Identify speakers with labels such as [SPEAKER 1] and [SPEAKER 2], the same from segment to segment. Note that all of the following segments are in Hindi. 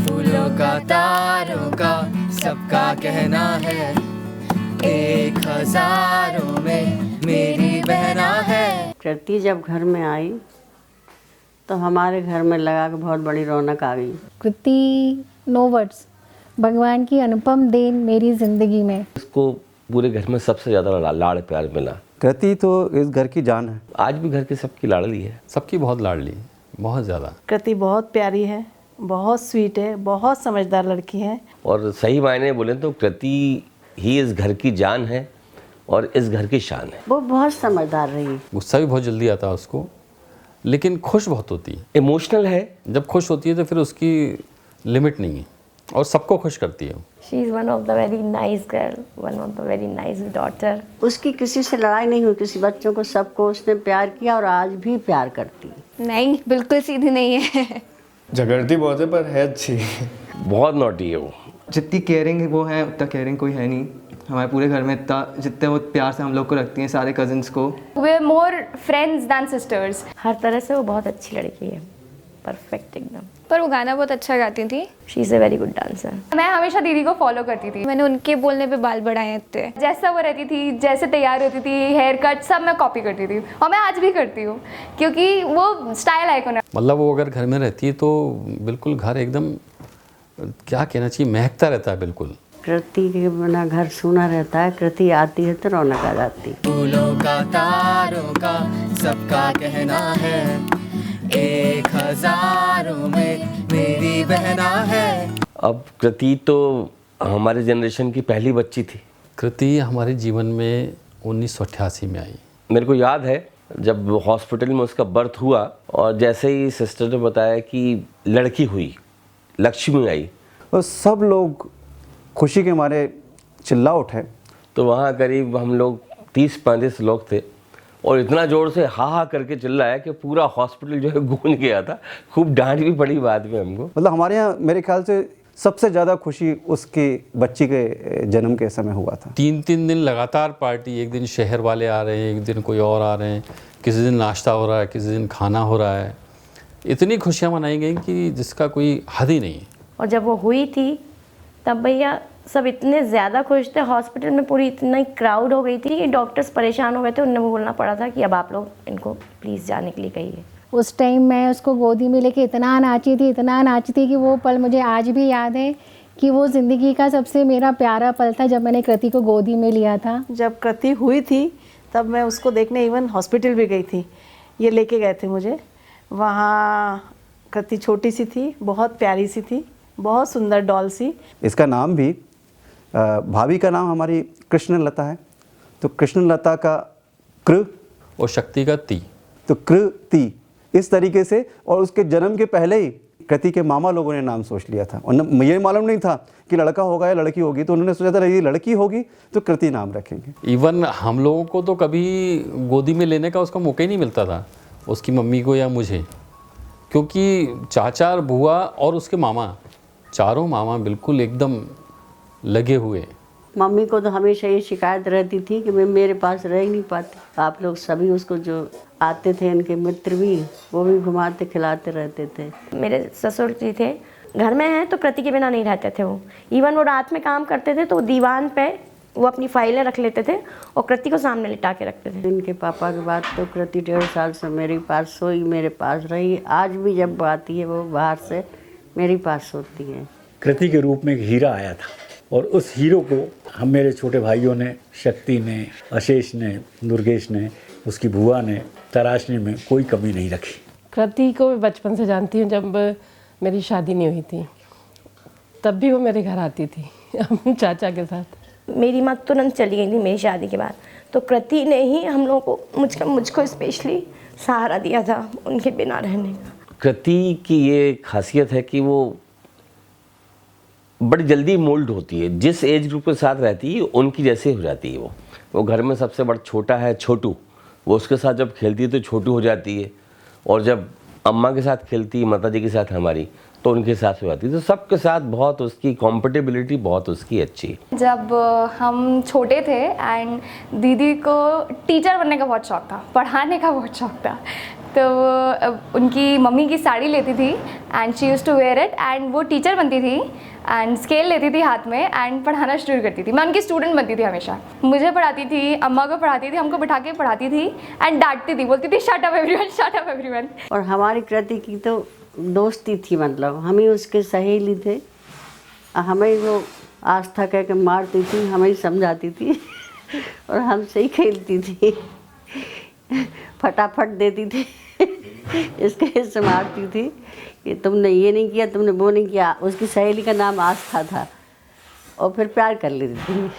[SPEAKER 1] फूलों का तारों का सबका कहना है, 1000 में मेरी बहना है।
[SPEAKER 2] कृति जब घर में आई तो हमारे घर में लगा कि बहुत बड़ी रौनक आ गई।
[SPEAKER 3] कृति नो वर्ड्स, भगवान की अनुपम देन मेरी ज़िंदगी में।
[SPEAKER 4] इसको पूरे घर में सबसे ज़्यादा लाड़ प्यार मिला।
[SPEAKER 5] कृति तो इस घर की जान है।
[SPEAKER 4] आज भी घर की सबकी लाडली है,
[SPEAKER 6] सबकी बहुत लाडली, बहुत ज़्यादा।
[SPEAKER 7] कृति बहुत प्यारी है, बहुत स्वीट है, बहुत समझदार लड़की है।
[SPEAKER 4] और सही मायने बोले तो कृति ही इस घर की जान है और इस घर की शान है।
[SPEAKER 2] वो बहुत समझदार रही।
[SPEAKER 6] गुस्सा भी बहुत जल्दी आता है उसको, लेकिन खुश बहुत होती है,
[SPEAKER 4] इमोशनल है।
[SPEAKER 6] जब खुश होती है तो फिर उसकी लिमिट नहीं है और सबको खुश करती है।
[SPEAKER 8] She is one of the very nice girl, one of the very nice daughter.
[SPEAKER 2] उसकी किसी से लड़ाई नहीं हुई, किसी बच्चों को सबको उसने प्यार किया और आज भी प्यार करती है।
[SPEAKER 3] नहीं, बिल्कुल सीधी नहीं है।
[SPEAKER 1] झगड़ती बहुत है पर है अच्छी।
[SPEAKER 4] बहुत नॉटी है वो।
[SPEAKER 1] जितनी केयरिंग वो है उतना केयरिंग कोई है नहीं हमारे पूरे घर में। इतना जितने वो प्यार से हम लोग को रखती हैं, सारे कजिन्स को।
[SPEAKER 9] We are more friends than sisters.
[SPEAKER 8] हर तरह से वो बहुत अच्छी लड़की है, परफेक्ट एकदम।
[SPEAKER 3] पर वो गाना बहुत अच्छा गाती थी।
[SPEAKER 8] She is a very good dancer.
[SPEAKER 9] मैं हमेशा दीदी को फॉलो करती थी।
[SPEAKER 3] मैंने उनके बोलने पे बाल बढ़ाए थे।
[SPEAKER 9] जैसा वो रहती थी, जैसे तैयार होती थी, हेयर कट सब मैं कॉपी करती थी और मैं आज भी करती हूँ क्योंकि वो स्टाइल आइकॉन है।
[SPEAKER 6] मतलब वो अगर घर में रहती है तो बिल्कुल घर एकदम, क्या कहना चाहिए, महकता रहता है बिल्कुल।
[SPEAKER 2] कृति के बिना घर सूना रहता है, कृति आती है तो रौनक आ जाती।
[SPEAKER 1] फूलों का तारों का सबका कहना है, 1000 में मेरी बहना है।
[SPEAKER 4] अब कृति तो हमारे जनरेशन की पहली बच्ची थी।
[SPEAKER 6] कृति हमारे जीवन में 1988 में आई।
[SPEAKER 4] मेरे को याद है जब हॉस्पिटल में उसका बर्थ हुआ और जैसे ही सिस्टर ने बताया कि लड़की हुई, लक्ष्मी आई,
[SPEAKER 5] और सब लोग खुशी के मारे चिल्ला उठे।
[SPEAKER 4] तो वहाँ करीब हम लोग 30-35 लोग थे और इतना ज़ोर से हा हा करके चिल्लाया कि पूरा हॉस्पिटल जो है गूंज गया था। खूब डांट भी पड़ी बाद में हमको।
[SPEAKER 5] मतलब हमारे यहाँ मेरे ख्याल से सबसे ज़्यादा खुशी उसकी बच्ची के जन्म के समय हुआ था।
[SPEAKER 6] 3 दिन लगातार पार्टी, एक दिन शहर वाले आ रहे हैं, एक दिन कोई और आ रहे हैं, किसी दिन नाश्ता हो रहा है, किसी दिन खाना हो रहा है। इतनी खुशियाँ मनाई गई कि जिसका कोई हद ही नहीं है।
[SPEAKER 8] और जब वो हुई थी तब भैया सब इतने ज़्यादा खुश थे, हॉस्पिटल में पूरी इतना क्राउड हो गई थी कि डॉक्टर्स परेशान हो गए थे। उन्हें बोलना पड़ा था कि अब आप लोग इनको प्लीज़ जाने के लिए कहिए।
[SPEAKER 3] उस टाइम मैं उसको गोदी में लेके इतना नाची थी कि वो पल मुझे आज भी याद है कि वो ज़िंदगी का सबसे मेरा प्यारा पल था जब मैंने कृति को गोदी में लिया था।
[SPEAKER 7] जब कृति हुई थी तब मैं उसको देखने इवन हॉस्पिटल भी गई थी, ये लेके गए थे मुझे। वहाँ कृति छोटी सी थी, बहुत प्यारी सी थी, बहुत सुंदर डॉल सी।
[SPEAKER 5] इसका नाम भी, भाभी का नाम हमारी कृष्णलता है, तो कृष्णलता का कृ
[SPEAKER 6] और शक्ति का ती,
[SPEAKER 5] तो कृति इस तरीके से। और उसके जन्म के पहले ही कृति के मामा लोगों ने नाम सोच लिया था और ये मालूम नहीं था कि लड़का होगा या लड़की होगी, तो उन्होंने सोचा था ये लड़की होगी तो कृति नाम रखेंगे।
[SPEAKER 6] इवन हम लोगों को तो कभी गोदी में लेने का उसका मौका ही नहीं मिलता था, उसकी मम्मी को या मुझे, क्योंकि चाचा, बुआ और उसके मामा, चारों मामा बिल्कुल एकदम लगे हुए।
[SPEAKER 2] मम्मी को तो हमेशा ये शिकायत रहती थी कि मैं मेरे पास रह ही नहीं पाती। आप लोग सभी उसको, जो आते थे इनके मित्र भी, वो भी घुमाते खिलाते रहते थे।
[SPEAKER 8] मेरे ससुर जी थे, घर में हैं तो कृति के बिना नहीं रहते थे वो। इवन वो रात में काम करते थे तो दीवान पे वो अपनी फाइलें रख लेते थे और कृति को सामने लिटा के रखते थे।
[SPEAKER 2] इनके पापा के बाद तो कृति 1.5 साल से मेरे पास सोई, मेरे पास रही। आज भी जब वो आती है वो बाहर से मेरे पास सोती है।
[SPEAKER 10] कृति के रूप में एक हीरा आया था और उस हीरो को हम, मेरे छोटे भाइयों ने, शक्ति ने, अशेष ने, दुर्गेश ने, उसकी बुआ ने तराशने में कोई कमी नहीं रखी।
[SPEAKER 11] कृति को मैं बचपन से जानती हूँ। जब मेरी शादी नहीं हुई थी तब भी वो मेरे घर आती थी चाचा के साथ।
[SPEAKER 8] मेरी माँ तुरंत चली गई थी मेरी शादी के बाद, तो कृति ने ही हम लोगों को, मुझको स्पेशली सहारा दिया था उनके बिना रहने का।
[SPEAKER 4] कृति की ये खासियत है कि वो बड़ी जल्दी मोल्ड होती है। जिस एज ग्रुप के साथ रहती है उनकी जैसे हो जाती है वो घर में सबसे बड़ा छोटा है छोटू, वो उसके साथ जब खेलती है तो छोटू हो जाती है, और जब अम्मा के साथ खेलती है, माता जी के साथ हमारी, तो उनके साथ हो जाती है। तो सबके साथ बहुत उसकी कॉम्पेटेबिलिटी बहुत उसकी अच्छी है।
[SPEAKER 9] जब हम छोटे थे एंड दीदी को टीचर बनने का बहुत शौक था, पढ़ाने का बहुत शौक था, तो वो उनकी मम्मी की साड़ी लेती थी and she use to wear it, and वो टीचर बनती थी एंड स्केल लेती थी हाथ में एंड पढ़ाना शुरू करती थी। मैं उनकी स्टूडेंट बनती थी हमेशा, मुझे पढ़ाती थी, अम्मा को पढ़ाती थी, हमको बिठा के पढ़ाती थी एंड डांटती थी, बोलती थी shut up everyone, shut up everyone.
[SPEAKER 2] और हमारी कृति की तो दोस्ती थी, मतलब हम ही उसके सहेली थे, हमें वो आस्था कह के मारती थी, हमें समझाती थी और हमसे ही खेलती थी, फटाफट देती थी इसके से मारती थी कि तुमने ये नहीं किया, तुमने वो नहीं किया। उसकी सहेली का नाम आस्था था और फिर प्यार कर लेती थी।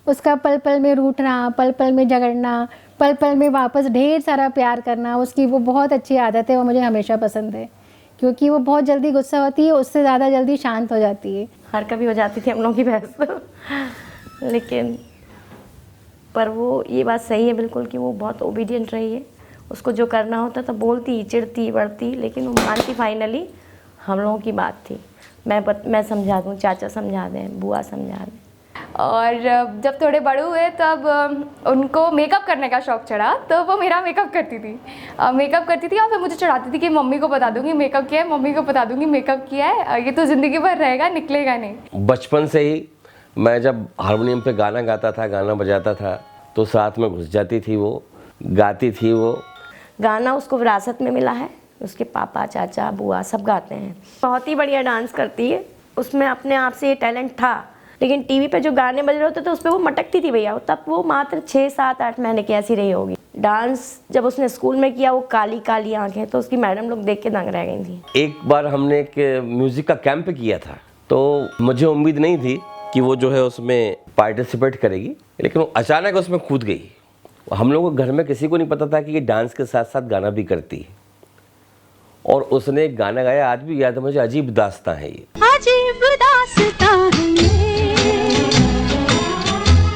[SPEAKER 3] उसका पल पल में रूठना, पल पल में झगड़ना, पल पल में वापस ढेर सारा प्यार करना, उसकी वो बहुत अच्छी आदत है, वो मुझे हमेशा पसंद है क्योंकि वो बहुत जल्दी गुस्सा होती है, उससे ज़्यादा जल्दी शांत हो जाती है।
[SPEAKER 8] हर कभी हो जाती थी हम लोग की बहस लेकिन पर वो ये बात सही है बिल्कुल कि वो बहुत ओबीडियंट रही है, उसको जो करना होता था बोलती, चिढ़ती, बढ़ती, लेकिन वो मानती। फाइनली हम लोगों की बात थी, मैं समझा दूँ, चाचा समझा दें, बुआ समझा दें।
[SPEAKER 9] और जब थोड़े बड़े हुए तब उनको मेकअप करने का शौक़ चढ़ा, तो वो मेरा मेकअप करती थी, और फिर मुझे चढ़ाती थी कि मम्मी को बता दूंगी मेकअप किया है, मम्मी को बता दूंगी मेकअप किया है, ये तो ज़िंदगी भर रहेगा, निकलेगा नहीं।
[SPEAKER 4] बचपन से ही मैं जब हारमोनियम पे गाना गाता था, गाना बजाता था, तो साथ में घुस जाती थी, वो गाती थी। वो
[SPEAKER 8] गाना उसको विरासत में मिला है, उसके पापा, चाचा, बुआ सब गाते हैं। बहुत ही बढ़िया डांस करती है, उसमें अपने आप से ये टैलेंट था, लेकिन टीवी पे जो गाने बज रहे होते थे उस पर वो मटकती थी भैया। तब वो मात्र 6, 7, 8 महीने की ऐसी रही होगी। डांस जब उसने स्कूल में किया, वो काली काली आंखें, तो उसकी मैडम लोग देख के दंग रह गई थी।
[SPEAKER 4] एक बार हमने एक म्यूज़िक का कैंप किया था, तो मुझे उम्मीद नहीं थी कि वो जो है उसमें पार्टिसिपेट करेगी, लेकिन वो अचानक उसमें कूद गई। हम लोगों के घर में किसी को नहीं पता था कि ये डांस के साथ साथ गाना भी करती है, और उसने एक गाना गाया, आज भी याद है मुझे, अजीब दास्तां है ये।
[SPEAKER 12] अजीब दास्तां है ये,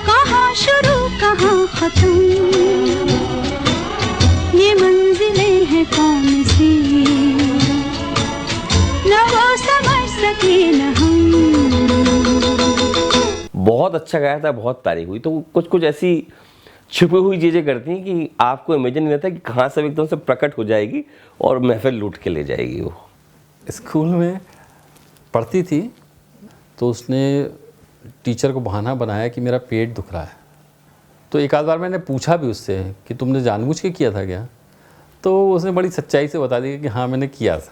[SPEAKER 12] कहाँ शुरू कहाँ खत्म, ये मंजिलें हैं कौन सी, न वो समझ सके न हम।
[SPEAKER 4] बहुत अच्छा गाया था, बहुत तारीफ हुई। तो कुछ ऐसी छुपी हुई चीज़ें करती हैं कि आपको इमेजिन नहीं रहता कि कहाँ से एकदम से प्रकट हो जाएगी और महफिल लूट के ले जाएगी। वो
[SPEAKER 6] स्कूल में पढ़ती थी तो उसने टीचर को बहाना बनाया कि मेरा पेट दुख रहा है, तो एक आध बार मैंने पूछा भी उससे कि तुमने जानबूझ के किया था क्या, तो उसने बड़ी सच्चाई से बता दिया कि हाँ मैंने किया था,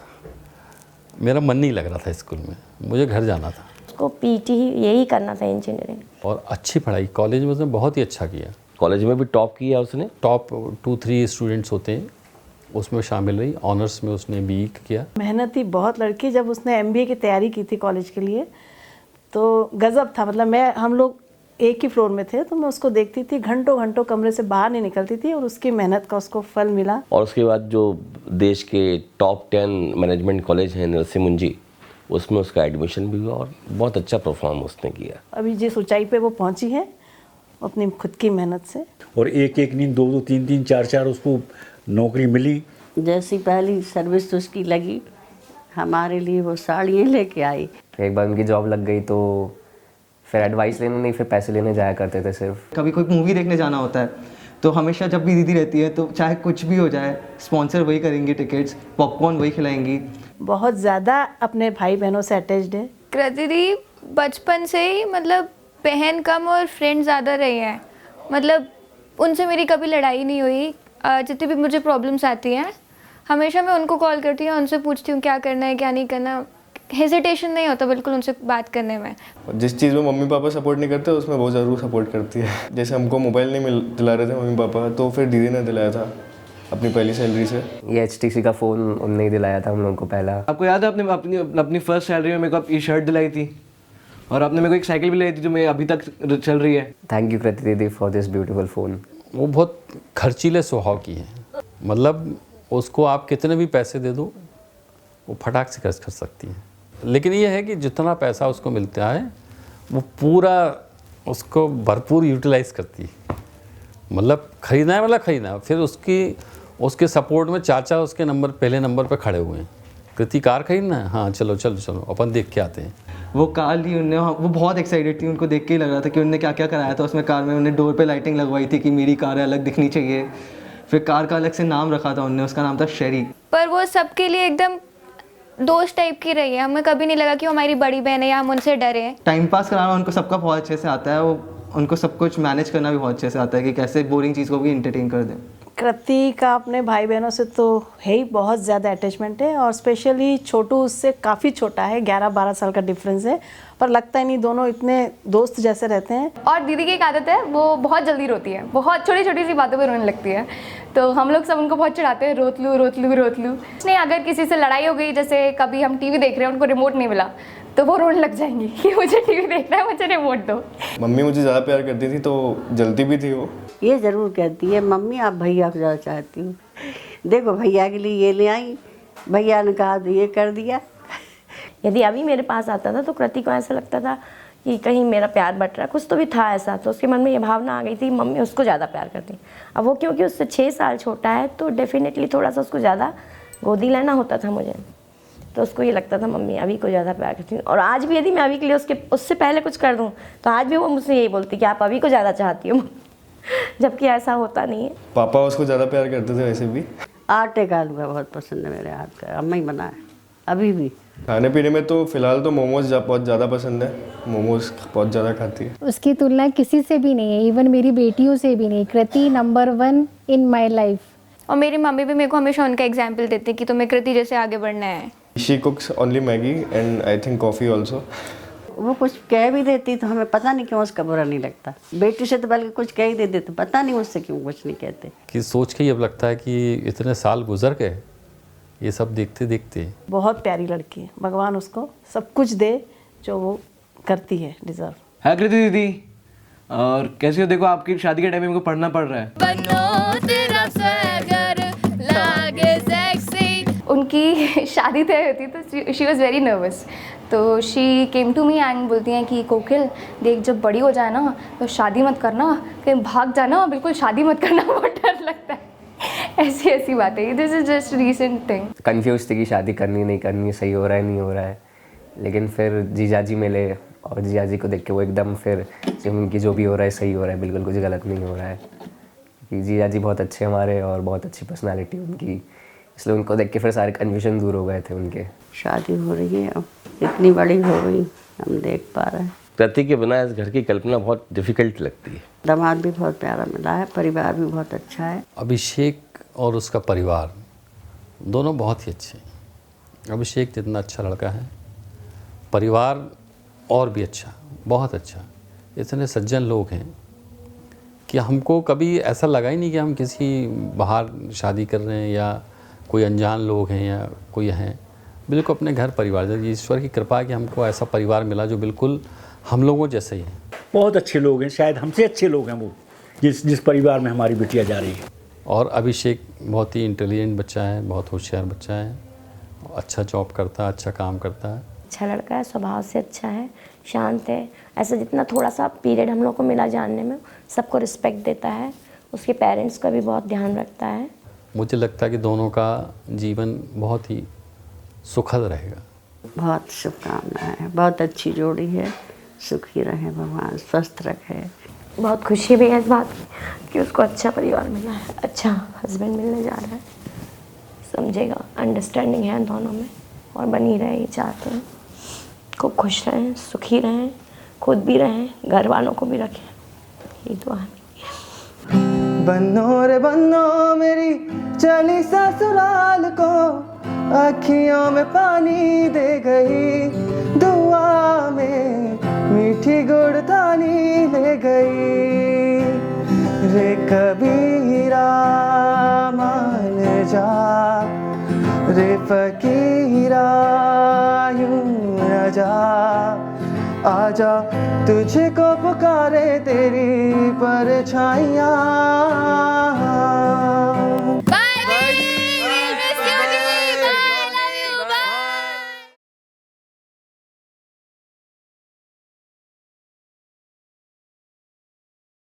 [SPEAKER 6] मेरा मन नहीं लग रहा था स्कूल में, मुझे घर जाना था।
[SPEAKER 8] उसको पीटी ही यही करना था, इंजीनियरिंग। और
[SPEAKER 6] अच्छी पढ़ाई कॉलेज में उसने बहुत ही अच्छा किया,
[SPEAKER 4] कॉलेज में भी टॉप किया उसने।
[SPEAKER 6] टॉप 2-3 स्टूडेंट्स होते हैं उसमें शामिल रही, ऑनर्स में उसने BE किया।
[SPEAKER 7] मेहनती बहुत लड़की, जब उसने MBA की तैयारी की थी कॉलेज के लिए तो गज़ब था। मतलब हम लोग एक ही फ्लोर में थे, तो मैं उसको देखती थी, घंटों घंटों कमरे से बाहर नहीं निकलती थी, और उसकी मेहनत का उसको फल मिला।
[SPEAKER 4] और उसके बाद जो देश के टॉप 10 मैनेजमेंट कॉलेज हैं नरसिंह मुंजी, उसमें उसका एडमिशन भी हुआ और बहुत अच्छा परफॉर्म उसने किया।
[SPEAKER 7] अभी जिस ऊंचाई पे वो पहुंची है अपनी खुद की मेहनत से।
[SPEAKER 10] और एक नहीं, 2-2, 3-3, 4-4 उसको नौकरी मिली।
[SPEAKER 2] जैसी पहली सर्विस उसकी लगी, हमारे लिए वो साड़ियाँ लेके आई।
[SPEAKER 13] एक बार उनकी जॉब लग गई तो फिर एडवाइस लेने नहीं, फिर पैसे लेने जाया करते थे। सिर्फ
[SPEAKER 1] कभी कोई मूवी देखने जाना होता है तो हमेशा जब भी दीदी रहती है तो चाहे कुछ भी हो जाए, स्पॉन्सर वही करेंगी, टिकट्स, पॉपकॉर्न वही खिलाएंगी।
[SPEAKER 7] बहुत ज़्यादा अपने भाई बहनों से अटैच्ड है।
[SPEAKER 9] कृति दी बचपन से ही मतलब बहन कम और फ्रेंड ज़्यादा रही हैं, मतलब उनसे मेरी कभी लड़ाई नहीं हुई। जितनी भी मुझे प्रॉब्लम्स आती हैं हमेशा मैं उनको कॉल करती हूँ, उनसे पूछती हूँ क्या करना है क्या नहीं करना, हेजिटेशन नहीं होता बिल्कुल उनसे बात करने में।
[SPEAKER 14] जिस चीज़ में मम्मी पापा सपोर्ट नहीं करते उसमें वो ज़रूर सपोर्ट करती है। जैसे हमको मोबाइल नहीं दिला रहे थे मम्मी पापा, तो फिर दीदी ने दिलाया था अपनी पहली सैलरी से।
[SPEAKER 13] ये HTC का फ़ोन उनने ही दिलाया था हम लोगों को पहला।
[SPEAKER 15] आपको याद है आपने अपनी फर्स्ट सैलरी में मेरे को ये शर्ट दिलाई थी, और आपने मेरे को एक साइकिल भी लाई थी जो मेरी अभी तक चल रही है।
[SPEAKER 13] थैंक यू कृति दीदी फॉर दिस ब्यूटीफुल फ़ोन।
[SPEAKER 6] वो बहुत खर्चीले स्वभाव की है, मतलब उसको आप कितने भी पैसे दे दो वो फटाक से खर्च कर सकती है, लेकिन ये है कि जितना पैसा उसको मिलता है वो पूरा उसको भरपूर यूटिलाइज करती है। मतलब ख़रीदना है, मतलब ख़रीदना। फिर उसके सपोर्ट में चाचा उसके पहले नंबर पे खड़े हुए हैं, कृति कार खरीदना है, हाँ चलो चलो चलो अपन देख के आते हैं।
[SPEAKER 1] वो कार ली उनने, वो बहुत एक्साइटेड थी, उनको देख के ही लग रहा था कि उनने क्या क्या कराया था उसमें कार में। उन्हें डोर पे लाइटिंग लगवाई थी कि मेरी कार है, अलग दिखनी चाहिए। फिर कार का अलग से नाम रखा था उनने, उसका नाम था शेरी।
[SPEAKER 9] पर वो सबके लिए एकदम दोस्त टाइप की रही है, हमें कभी नहीं लगा कि वो हमारी बड़ी बहन है या हम उनसे डरे हैं।
[SPEAKER 1] टाइम पास कराना उनको सबका बहुत अच्छे से आता है, वो उनको सब कुछ मैनेज करना भी बहुत अच्छे से आता है कि कैसे बोरिंग चीज़ को भी इंटरटेन कर दें।
[SPEAKER 7] कृति का अपने भाई बहनों से तो है ही बहुत ज़्यादा अटैचमेंट है, और स्पेशली छोटू उससे काफ़ी छोटा है, 11-12 साल का डिफरेंस है, पर लगता ही नहीं, दोनों इतने दोस्त जैसे रहते हैं।
[SPEAKER 16] और दीदी की एक आदत है, वो बहुत जल्दी रोती है, बहुत छोटी छोटी सी बातों पर रोने लगती है, तो हम लोग सब उनको बहुत चिढ़ाते हैं, रोत लू रोत लू रोत लू। नहीं, अगर किसी से लड़ाई हो गई, जैसे कभी हम टीवी देख रहे हैं, उनको रिमोट नहीं मिला, तो वो रोने लग जाएंगी कि मुझे टीवी देखना है, मुझे रिमोट दो।
[SPEAKER 14] मम्मी मुझे ज़्यादा प्यार करती थी, तो जलती भी थी वो।
[SPEAKER 2] ये ज़रूर कहती है, मम्मी आप भैया को ज़्यादा चाहती हूँ, देखो भैया के लिए ये ले आई, भैया ने कहा तो ये कर दिया।
[SPEAKER 8] यदि अभी मेरे पास आता था तो कृति को ऐसा लगता था कि कहीं मेरा प्यार बट रहा है, कुछ तो भी था ऐसा, तो उसके मन में ये भावना आ गई थी मम्मी उसको ज़्यादा प्यार करती। अब वो क्योंकि उससे 6 साल छोटा है, तो डेफिनेटली थोड़ा सा उसको ज़्यादा गोदी लेना होता था मुझे, तो उसको ये लगता था मम्मी अभी को ज़्यादा प्यार करती हूँ। और आज भी यदि मैं अभी के लिए उससे पहले कुछ कर दूँ, तो आज भी वो मुझसे यही बोलती कि आप अभी को ज़्यादा चाहती हो, जबकि ऐसा होता नहीं है।
[SPEAKER 14] पापा उसको ज़्यादा प्यार करते थे वैसे भी।
[SPEAKER 2] आटे का हलवा बहुत पसंद है मेरे हाथ का, अम्मा ही बनाए अभी भी।
[SPEAKER 14] खाने पीने में तो फिलहाल तो मोमोज बहुत ज़्यादा पसंद है, मोमोज बहुत ज़्यादा खाती है।
[SPEAKER 3] उसकी तुलना किसी से भी नहीं है, इवन मेरी बेटियों से भी नहीं। कृति नंबर 1 इन माई लाइफ।
[SPEAKER 9] और मेरी मम्मी भी मेरे को हमेशा उनका एग्जाम्पल देती है कि तुम्हें कृति जैसे आगे बढ़ना है।
[SPEAKER 14] She कुक्स only Maggi and I think coffee also.
[SPEAKER 2] वो कुछ कह भी देती तो हमें पता नहीं क्यों उसका बुरा नहीं लगता, बेटी से तो बल्कि कुछ कह ही देते, तो पता नहीं उससे क्यों कुछ नहीं कहते।
[SPEAKER 6] कि सोच के ही अब लगता है कि इतने साल गुजर गए ये सब देखते देखते।
[SPEAKER 7] बहुत प्यारी लड़की है, भगवान उसको सब कुछ दे जो वो करती है, डिजर्व।
[SPEAKER 15] है कृति दीदी, और कैसे हो? देखो आपकी शादी के टाइम में मेरे को पढ़ना पड़ रहा है।
[SPEAKER 16] बनो तेरा सगर लागे सेक्सी। उनकी शादी तय होती तो शी वॉज वेरी नर्वस, तो she came to me and बोलती हैं कि कोकिल देख, जब बड़ी हो जाए ना तो शादी मत करना, कहीं भाग जाना, बिल्कुल शादी मत करना, बहुत डर लगता है। ऐसी ऐसी बातें, this is just recent thing.
[SPEAKER 13] Confuse थी कि शादी करनी नहीं करनी, सही हो रहा है नहीं हो रहा है, लेकिन फिर जीजाजी मिले और जीजाजी को देख के वो एकदम फिर उनकी जो भी हो रहा है सही हो रहा है, बिल्कुल कुछ गलत नहीं हो रहा है, कि जीजाजी बहुत अच्छे हमारे और बहुत अच्छी पर्सनालिटी उनकी, इसलिए उनको देख के फिर सारे कन्फ्यूजन दूर हो गए थे उनके।
[SPEAKER 2] शादी हो रही है, अब इतनी बड़ी हो गई, हम देख पा रहे हैं।
[SPEAKER 4] कृति के बिना इस घर की कल्पना बहुत डिफिकल्ट लगती है।
[SPEAKER 2] दामाद भी बहुत प्यारा मिला है, परिवार भी बहुत अच्छा है।
[SPEAKER 6] अभिषेक और उसका परिवार दोनों बहुत ही अच्छे हैं। अभिषेक जितना अच्छा लड़का है, परिवार और भी अच्छा, बहुत अच्छा। इतने सज्जन लोग हैं कि हमको कभी ऐसा लगा ही नहीं कि हम किसी बाहर शादी कर रहे हैं या कोई अनजान लोग हैं या कोई हैं। बिल्कुल अपने घर परिवार, ईश्वर की कृपा है कि हमको ऐसा परिवार मिला जो बिल्कुल हम लोगों जैसे ही हैं।
[SPEAKER 10] बहुत अच्छे लोग हैं, शायद हमसे अच्छे लोग हैं वो, जिस परिवार में हमारी बिटिया जा रही है।
[SPEAKER 6] और अभिषेक बहुत ही इंटेलिजेंट बच्चा है, बहुत होशियार बच्चा है, अच्छा जॉब करता है, अच्छा काम करता है।
[SPEAKER 8] अच्छा लड़का है, स्वभाव से अच्छा है, शांत है, ऐसा जितना थोड़ा सा पीरियड हम लोग को मिला जानने में, सबको रिस्पेक्ट देता है, उसके पेरेंट्स का भी बहुत ध्यान रखता है।
[SPEAKER 6] मुझे लगता है कि दोनों का जीवन बहुत ही सुखद रहेगा।
[SPEAKER 2] बहुत शुभकामनाएं है, बहुत अच्छी जोड़ी है, सुखी रहे भगवान, स्वस्थ रखे।
[SPEAKER 8] बहुत खुशी भी है इस बात की कि उसको अच्छा परिवार मिला है, अच्छा हस्बैंड मिलने जा रहा है, समझेगा, अंडरस्टैंडिंग है दोनों में और बनी रहे ये चाहते हैं। खूब खुश रहें, सुखी रहें, खुद भी रहें, घर वालों को भी रखें, यही दुआ है।
[SPEAKER 1] बन्नो रे बन्नो मेरी चली ससुराल को, अखियों में पानी दे गई, दुआ में मीठी गुड़दानी ले गई। रे कबीरा मान जा, रे फकीरा यूं न जा, आजा तुझे को पुकारे तेरी परछाइयाँ।